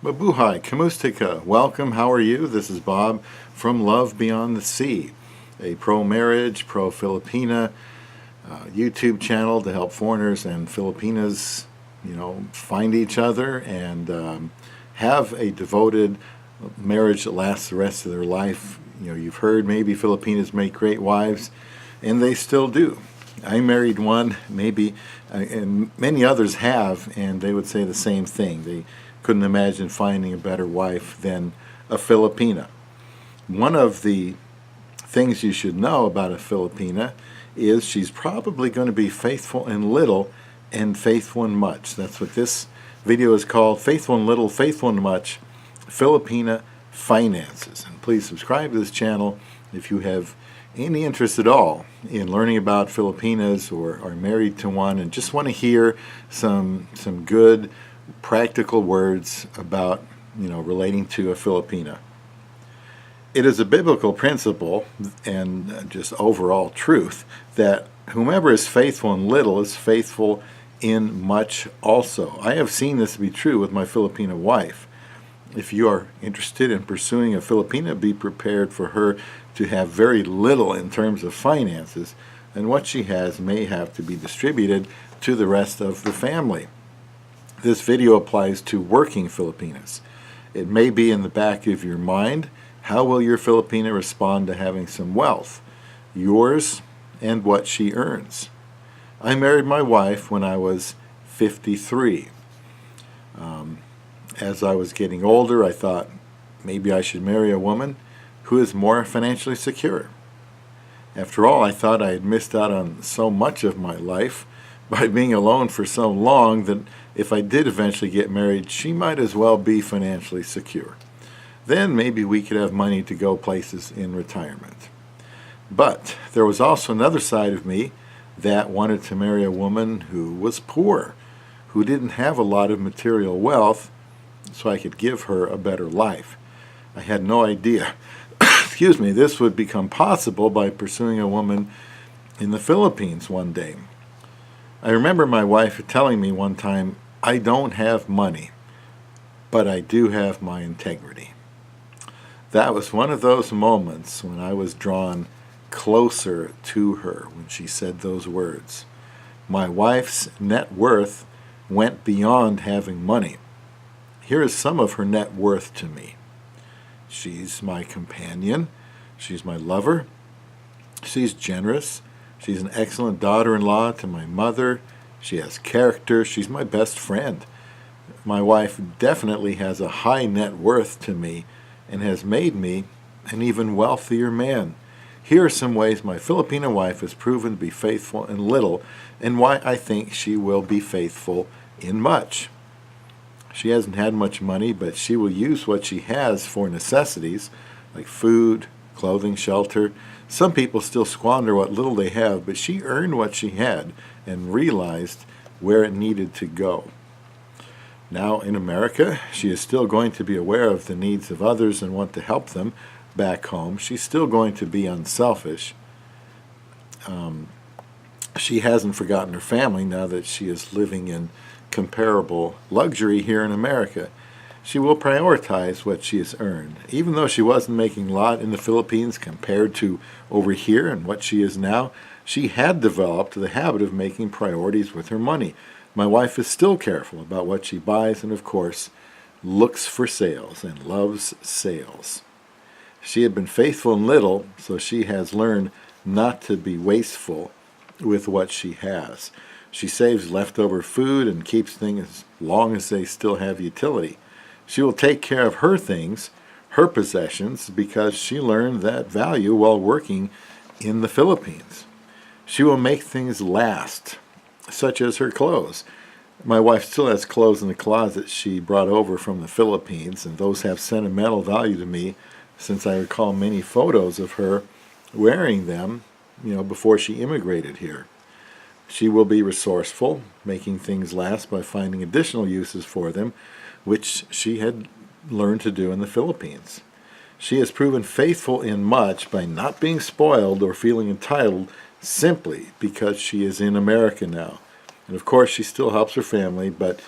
Mabuhay, Kamustika, welcome, how are you? This is Bob from Love Beyond the Sea, a pro-marriage, pro-Filipina YouTube channel to help foreigners and Filipinas, find each other and have a devoted marriage that lasts the rest of their life. You've heard maybe Filipinas make great wives, and they still do. I married one, maybe, and many others have, and they would say the same thing. They couldn't imagine finding a better wife than a Filipina. One of the things you should know about a Filipina is she's probably going to be faithful in little and faithful in much. That's what this video is called, Faithful in Little, Faithful in Much, Filipina Finances. And please subscribe to this channel if you have any interest at all in learning about Filipinas or are married to one and just want to hear some good practical words about relating to a Filipina. It is a biblical principle and just overall truth that whomever is faithful in little is faithful in much also. I have seen this be true with my Filipina wife. If you are interested in pursuing a Filipina, be prepared for her to have very little in terms of finances, and what she has may have to be distributed to the rest of the family. This video applies to working Filipinas. It may be in the back of your mind, how will your Filipina respond to having some wealth? Yours and what she earns. I married my wife when I was 53. As I was getting older, I thought maybe I should marry a woman who is more financially secure. After all, I thought I had missed out on so much of my life by being alone for so long that if I did eventually get married, she might as well be financially secure. Then maybe we could have money to go places in retirement. But there was also another side of me that wanted to marry a woman who was poor, who didn't have a lot of material wealth, so I could give her a better life. I had no idea, excuse me, this would become possible by pursuing a woman in the Philippines one day. I remember my wife telling me one time, I don't have money, but I do have my integrity. That was one of those moments when I was drawn closer to her when she said those words. My wife's net worth went beyond having money. Here is some of her net worth to me. She's my companion. She's my lover. She's generous. She's an excellent daughter-in-law to my mother. She has character. She's my best friend. My wife definitely has a high net worth to me and has made me an even wealthier man. Here are some ways my Filipina wife has proven to be faithful in little and why I think she will be faithful in much. She hasn't had much money, but she will use what she has for necessities like food, clothing, shelter. Some people still squander what little they have, but she earned what she had and realized where it needed to go. Now in America, she is still going to be aware of the needs of others and want to help them back home. She's still going to be unselfish. She hasn't forgotten her family now that she is living in comparable luxury here in America. She will prioritize what she has earned. Even though she wasn't making a lot in the Philippines compared to over here and what she is now, she had developed the habit of making priorities with her money. My wife is still careful about what she buys and, of course, looks for sales and loves sales. She had been faithful in little, so she has learned not to be wasteful with what she has. She saves leftover food and keeps things as long as they still have utility. She will take care of her things, her possessions, because she learned that value while working in the Philippines. She will make things last, such as her clothes. My wife still has clothes in the closet she brought over from the Philippines, and those have sentimental value to me since I recall many photos of her wearing them, before she immigrated here. She will be resourceful, making things last by finding additional uses for them, which she had learned to do in the Philippines. She has proven faithful in much by not being spoiled or feeling entitled simply because she is in America now. And of course she still helps her family, but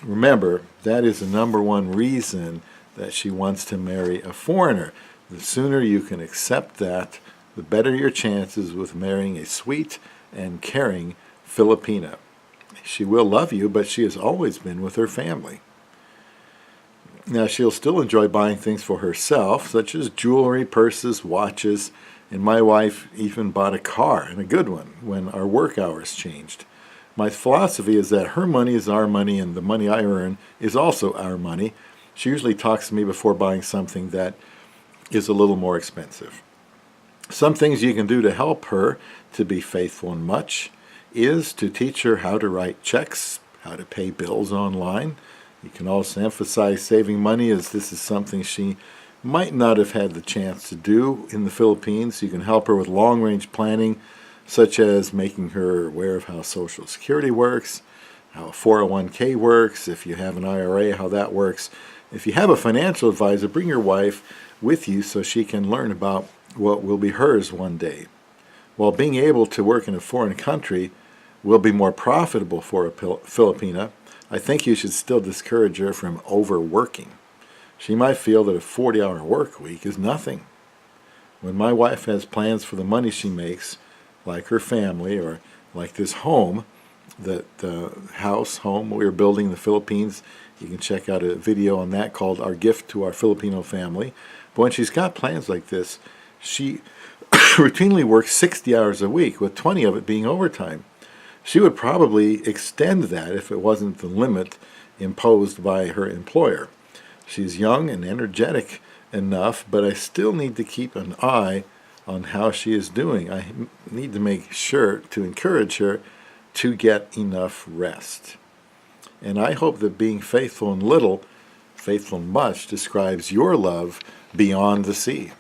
Remember, that is the number one reason that she wants to marry a foreigner. The sooner you can accept that, the better your chances with marrying a sweet and caring Filipina. She will love you, but she has always been with her family. Now, she'll still enjoy buying things for herself, such as jewelry, purses, watches, and my wife even bought a car, and a good one, when our work hours changed. My philosophy is that her money is our money, and the money I earn is also our money. She usually talks to me before buying something that is a little more expensive. Some things you can do to help her to be faithful and much is to teach her how to write checks, how to pay bills online. You can also emphasize saving money, as this is something she might not have had the chance to do in the Philippines. You can help her with long-range planning, such as making her aware of how Social Security works, how a 401k works, if you have an IRA, how that works. If you have a financial advisor, bring your wife with you so she can learn about what will be hers one day. While being able to work in a foreign country will be more profitable for a Filipina, I think you should still discourage her from overworking. She might feel that a 40-hour work week is nothing. When my wife has plans for the money she makes, like her family or like this home, home we're building in the Philippines, you can check out a video on that called Our Gift to Our Filipino Family. But when she's got plans like this, she routinely works 60 hours a week, with 20 of it being overtime. She would probably extend that if it wasn't the limit imposed by her employer. She's young and energetic enough, but I still need to keep an eye on how she is doing. I need to make sure to encourage her to get enough rest. And I hope that being faithful in little, faithful in much, describes your love beyond the sea.